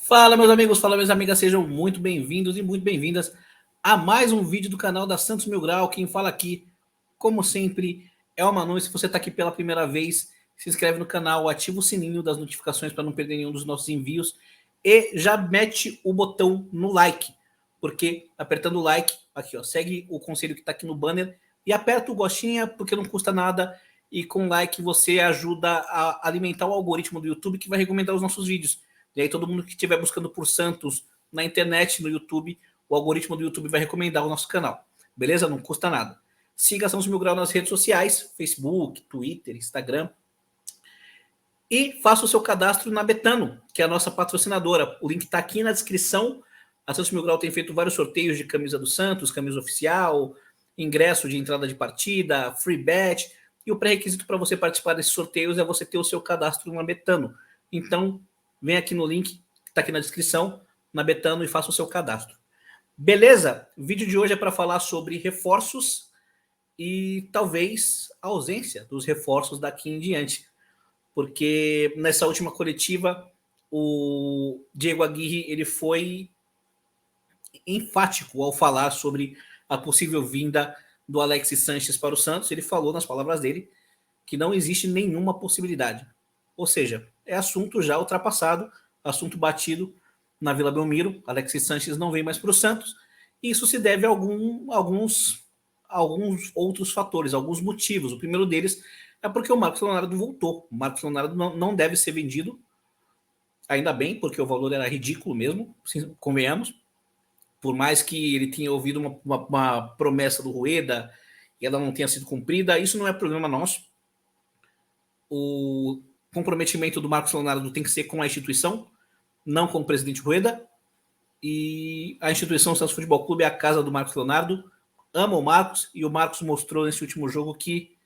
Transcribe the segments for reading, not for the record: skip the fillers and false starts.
Fala, meus amigos, fala, minhas amigas, sejam muito bem-vindos e muito bem-vindas a mais um vídeo do canal da Santos Mil Grau. Quem fala aqui, como sempre, é o Manu. E se você está aqui pela primeira vez, se inscreve no canal, ativa o sininho das notificações para não perder nenhum dos nossos envios e já mete o botão no like, porque apertando o like, aqui ó, segue o conselho que está aqui no banner e aperta o gostinha, porque não custa nada e com like você ajuda a alimentar o algoritmo do YouTube que vai recomendar os nossos vídeos. E aí todo mundo que estiver buscando por Santos na internet, no YouTube, o algoritmo do YouTube vai recomendar o nosso canal. Beleza? Não custa nada. Siga Santos Mil Grau nas redes sociais, Facebook, Twitter, Instagram. E faça o seu cadastro na Betano, que é a nossa patrocinadora. O link está aqui na descrição. A Santos Mil Grau tem feito vários sorteios de camisa do Santos, camisa oficial, ingresso de entrada de partida, free bet. E o pré-requisito para você participar desses sorteios é você ter o seu cadastro na Betano. Então, vem aqui no link que está aqui na descrição, na Betano, e faça o seu cadastro. Beleza? O vídeo de hoje é para falar sobre reforços e talvez a ausência dos reforços daqui em diante. Porque nessa última coletiva, o Diego Aguirre ele foi enfático ao falar sobre a possível vinda do Alexis Sanches para o Santos. Ele falou, nas palavras dele, que não existe nenhuma possibilidade. Ou seja, é assunto já ultrapassado, assunto batido na Vila Belmiro. Alexis Sanches não vem mais para o Santos. E isso se deve a alguns outros fatores, alguns motivos. O primeiro deles é porque o Marcos Leonardo voltou. O Marcos Leonardo não deve ser vendido, ainda bem, porque o valor era ridículo mesmo, convenhamos. Por mais que ele tenha ouvido uma promessa do Rueda e ela não tenha sido cumprida, isso não é problema nosso. O comprometimento do Marcos Leonardo tem que ser com a instituição, não com o presidente Rueda. E a instituição Santos Futebol Clube é a casa do Marcos Leonardo, ama o Marcos, e o Marcos mostrou nesse último jogo que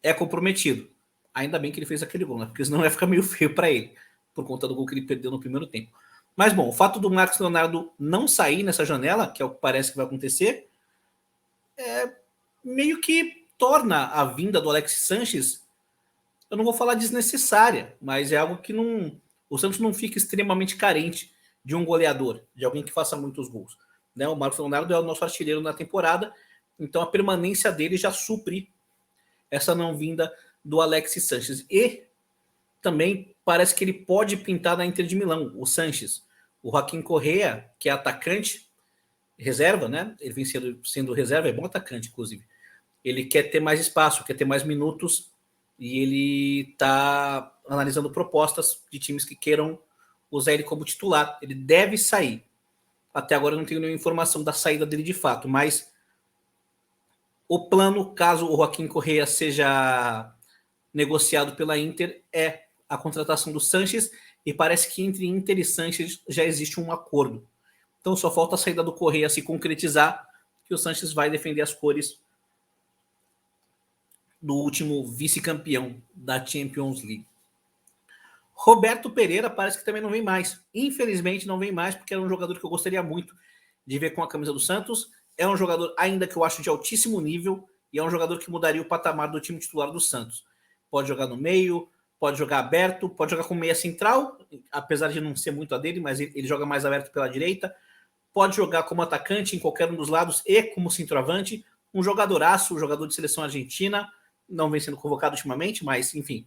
é comprometido. Ainda bem que ele fez aquele gol, né? Porque senão ia ficar meio feio para ele, por conta do gol que ele perdeu no primeiro tempo. Mas bom, o fato do Marcos Leonardo não sair nessa janela, que é o que parece que vai acontecer, meio que torna a vinda do Alexis Sanches, eu não vou falar desnecessária, mas é algo que não, o Santos não fica extremamente carente de um goleador, de alguém que faça muitos gols. Né? O Marcos Leonardo é o nosso artilheiro na temporada, então a permanência dele já supre essa não vinda do Alexis Sanches. E também parece que ele pode pintar na Inter de Milão, o Sanches. O Joaquim Correa, que é atacante, reserva, né? Ele vem sendo reserva, é bom atacante, inclusive. Ele quer ter mais espaço, quer ter mais minutos, e ele está analisando propostas de times que queiram usar ele como titular. Ele deve sair. Até agora eu não tenho nenhuma informação da saída dele de fato, mas o plano, caso o Joaquim Correa seja negociado pela Inter, é a contratação do Sanches, e parece que entre Inter e Sanches já existe um acordo. Então só falta a saída do Correa se concretizar, que o Sanches vai defender as cores do último vice-campeão da Champions League. Roberto Pereira parece que também não vem mais. Infelizmente não vem mais, porque era um jogador que eu gostaria muito de ver com a camisa do Santos. É um jogador ainda que eu acho de altíssimo nível e é um jogador que mudaria o patamar do time titular do Santos. Pode jogar no meio, pode jogar aberto, pode jogar com meia central, apesar de não ser muito a dele, mas ele joga mais aberto pela direita. Pode jogar como atacante em qualquer um dos lados e como centroavante. Um jogadoraço, um jogador de seleção argentina, não vem sendo convocado ultimamente, mas enfim,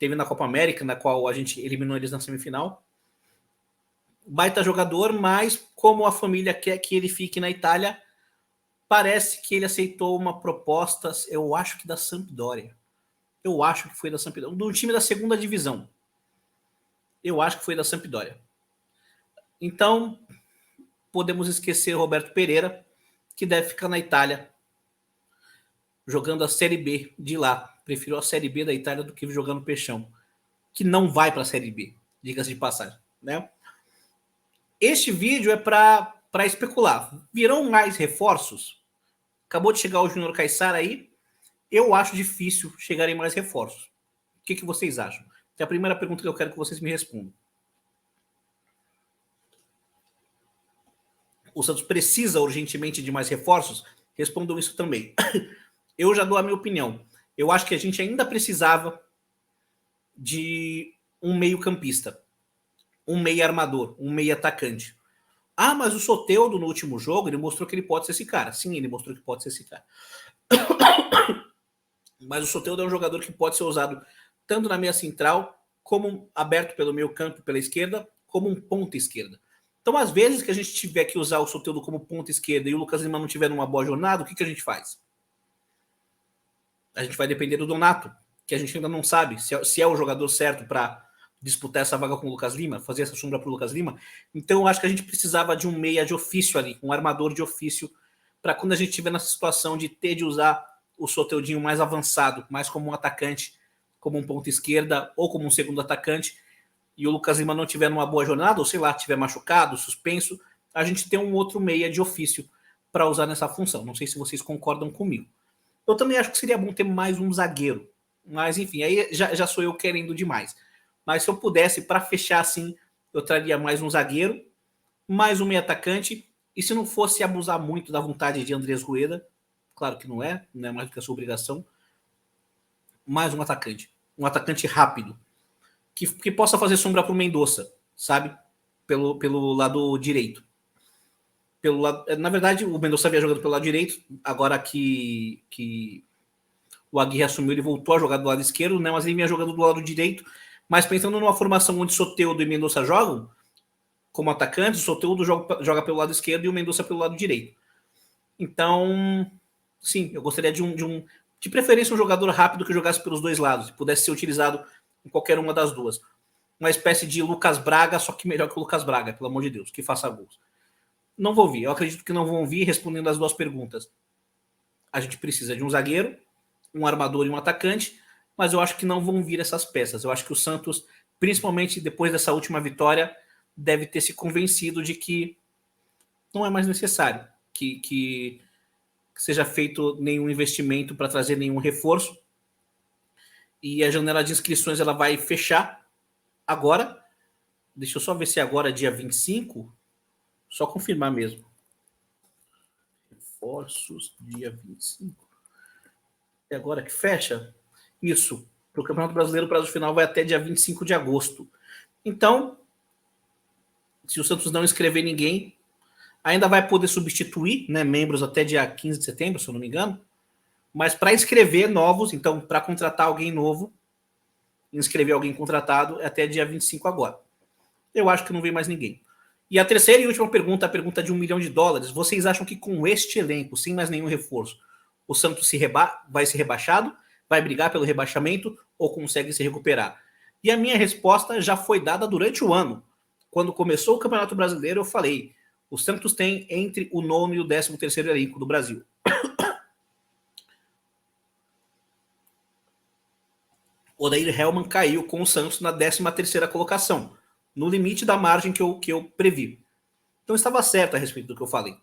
teve na Copa América, na qual a gente eliminou eles na semifinal. Baita jogador, mas como a família quer que ele fique na Itália, parece que ele aceitou uma proposta, eu acho que da Sampdoria. Eu acho que foi da Sampdoria, do time da segunda divisão. Eu acho que foi da Sampdoria. Então, podemos esquecer Roberto Pereira, que deve ficar na Itália, jogando a Série B de lá. Prefiro a Série B da Itália do que jogando Peixão, que não vai para a Série B, diga-se de passagem, né? Este vídeo é para especular. Virão mais reforços? Acabou de chegar o Júnior Caissara aí. Eu acho difícil chegarem mais reforços. O que vocês acham? É a primeira pergunta que eu quero que vocês me respondam. O Santos precisa urgentemente de mais reforços? Respondam isso também. Eu já dou a minha opinião. Eu acho que a gente ainda precisava de um meio-campista. um meia armador, um meia atacante. Ah, mas o Soteldo no último jogo, ele mostrou que ele pode ser esse cara. Sim, ele mostrou que pode ser esse cara. Mas o Soteldo é um jogador que pode ser usado tanto na meia central, como aberto pelo meio campo, pela esquerda, como um ponta esquerda. Então, às vezes que a gente tiver que usar o Soteldo como ponta esquerda e o Lucas Lima não tiver numa boa jornada, o que a gente faz? A gente vai depender do Donato, que a gente ainda não sabe se é o jogador certo para disputar essa vaga com o Lucas Lima, fazer essa sombra para o Lucas Lima. Então, eu acho que a gente precisava de um meia de ofício ali, um armador de ofício, para quando a gente estiver nessa situação de ter de usar o Soteudinho mais avançado, mais como um atacante, como um ponta esquerda ou como um segundo atacante, e o Lucas Lima não tiver numa boa jornada, ou sei lá, tiver machucado, suspenso, a gente tem um outro meia de ofício para usar nessa função. Não sei se vocês concordam comigo. Eu também acho que seria bom ter mais um zagueiro. Mas, enfim, aí já sou eu querendo demais. Mas se eu pudesse, para fechar assim, eu traria mais um zagueiro, mais um meio atacante, e se não fosse abusar muito da vontade de Andrés Rueda, claro que não é mais do que a sua obrigação, mais um atacante rápido, que possa fazer sombra para o Mendonça, sabe? Pelo lado direito. Na verdade, o Mendonça havia jogado pelo lado direito, agora que o Aguirre assumiu, ele voltou a jogar do lado esquerdo, né? Mas ele vinha jogando do lado direito. Mas pensando numa formação onde Soteldo e Mendonça jogam, como atacantes, o Soteldo joga pelo lado esquerdo e o Mendonça pelo lado direito. Então, sim, eu gostaria de preferência um jogador rápido que jogasse pelos dois lados e pudesse ser utilizado em qualquer uma das duas. Uma espécie de Lucas Braga, só que melhor que o Lucas Braga, pelo amor de Deus, que faça gols. Não vou vir, eu acredito que não vão vir respondendo as duas perguntas. A gente precisa de um zagueiro, um armador e um atacante, mas eu acho que não vão vir essas peças. Eu acho que o Santos, principalmente depois dessa última vitória, deve ter se convencido de que não é mais necessário que seja feito nenhum investimento para trazer nenhum reforço. E a janela de inscrições ela vai fechar agora. Deixa eu só ver se agora é dia 25. Só confirmar mesmo. Reforços, dia 25. É agora que fecha? Isso. Para o Campeonato Brasileiro, o prazo final vai até dia 25 de agosto. Então, se o Santos não inscrever ninguém, ainda vai poder substituir, né, membros até dia 15 de setembro, se eu não me engano. Mas para inscrever novos, então, para contratar alguém novo, inscrever alguém contratado, é até dia 25 agora. Eu acho que não vem mais ninguém. E a terceira e última pergunta, a pergunta de $1 milhão. Vocês acham que com este elenco, sem mais nenhum reforço, o Santos vai ser rebaixado, vai brigar pelo rebaixamento ou consegue se recuperar? E a minha resposta já foi dada durante o ano. Quando começou o Campeonato Brasileiro, eu falei, o Santos tem entre o 9º e o 13º elenco do Brasil. O Odair Hellmann caiu com o Santos na 13ª colocação, no limite da margem que eu previ. Então estava certo a respeito do que eu falei.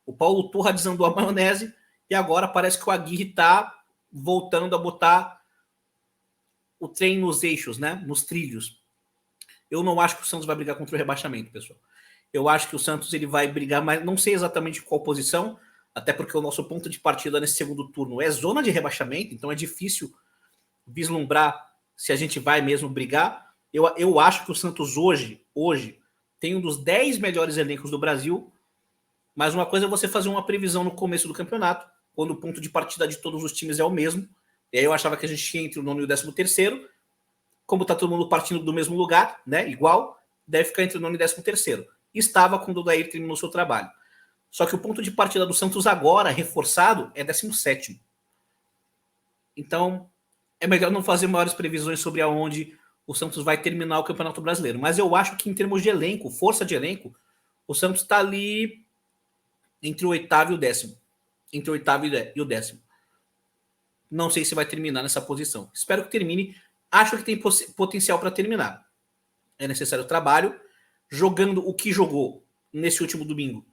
O Paulo Turra desandou a maionese e agora parece que o Aguirre está voltando a botar o trem nos eixos, né? Nos trilhos. Eu não acho que o Santos vai brigar contra o rebaixamento, pessoal. Eu acho que o Santos ele vai brigar, mas não sei exatamente qual posição, até porque o nosso ponto de partida nesse segundo turno é zona de rebaixamento, então é difícil vislumbrar se a gente vai mesmo brigar. Eu acho que o Santos hoje tem um dos 10 melhores elencos do Brasil, mas uma coisa é você fazer uma previsão no começo do campeonato, quando o ponto de partida de todos os times é o mesmo. E aí eu achava que a gente tinha entre o 9º e o 13º. Como está todo mundo partindo do mesmo lugar, né, igual, deve ficar entre o 9º e 13º. Estava quando o Odair terminou seu trabalho. Só que o ponto de partida do Santos agora, reforçado, é 17º. Então, é melhor não fazer maiores previsões sobre aonde o Santos vai terminar o Campeonato Brasileiro. Mas eu acho que em termos de elenco, força de elenco, o Santos está ali entre o 8º e o 10º. Entre o 8º e o 10º. Não sei se vai terminar nessa posição. Espero que termine. Acho que tem potencial para terminar. É necessário trabalho. Jogando o que jogou nesse último domingo,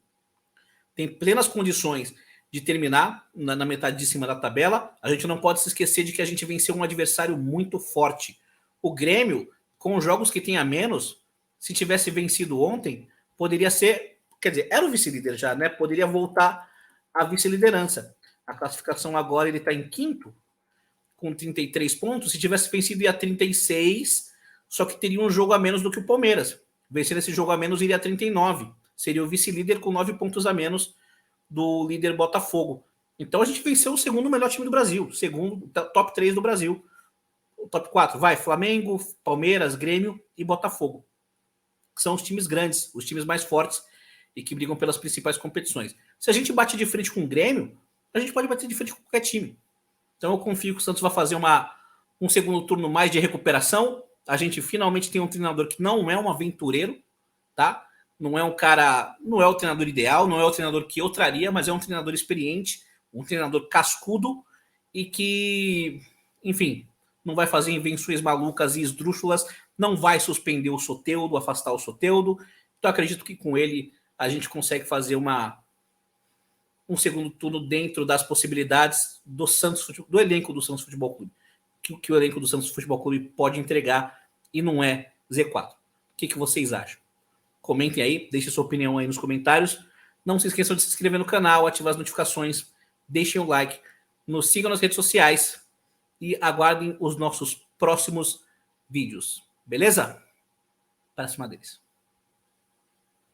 tem plenas condições de terminar na metade de cima da tabela. A gente não pode se esquecer de que a gente venceu um adversário muito forte. O Grêmio, com os jogos que tem a menos, se tivesse vencido ontem, poderia ser, quer dizer, era o vice-líder já, né? Poderia voltar à vice-liderança. A classificação agora ele está em 5º, com 33 pontos. Se tivesse vencido ia 36, só que teria um jogo a menos do que o Palmeiras. Vencendo esse jogo a menos, iria a 39. Seria o vice-líder com 9 pontos a menos do líder Botafogo. Então a gente venceu o segundo melhor time do Brasil, segundo top 3 do Brasil. O top 4 vai Flamengo, Palmeiras, Grêmio e Botafogo. Que são os times grandes, os times mais fortes e que brigam pelas principais competições. Se a gente bate de frente com o Grêmio, a gente pode bater de frente com qualquer time. Então eu confio que o Santos vai fazer um segundo turno mais de recuperação. A gente finalmente tem um treinador que não é um aventureiro, tá? Não é um cara, não é o treinador ideal, não é o treinador que eu traria, mas é um treinador experiente, um treinador cascudo e que, enfim, não vai fazer invenções malucas e esdrúxulas, não vai suspender o Soteldo, afastar o Soteldo. Então acredito que com ele a gente consegue fazer um segundo turno dentro das possibilidades do Santos, do elenco do Santos Futebol Clube. Que o elenco do Santos Futebol Clube pode entregar e não é Z4. O que vocês acham? Comentem aí, deixem sua opinião aí nos comentários. Não se esqueçam de se inscrever no canal, ativar as notificações, deixem o like, nos sigam nas redes sociais e aguardem os nossos próximos vídeos. Beleza? Para cima deles.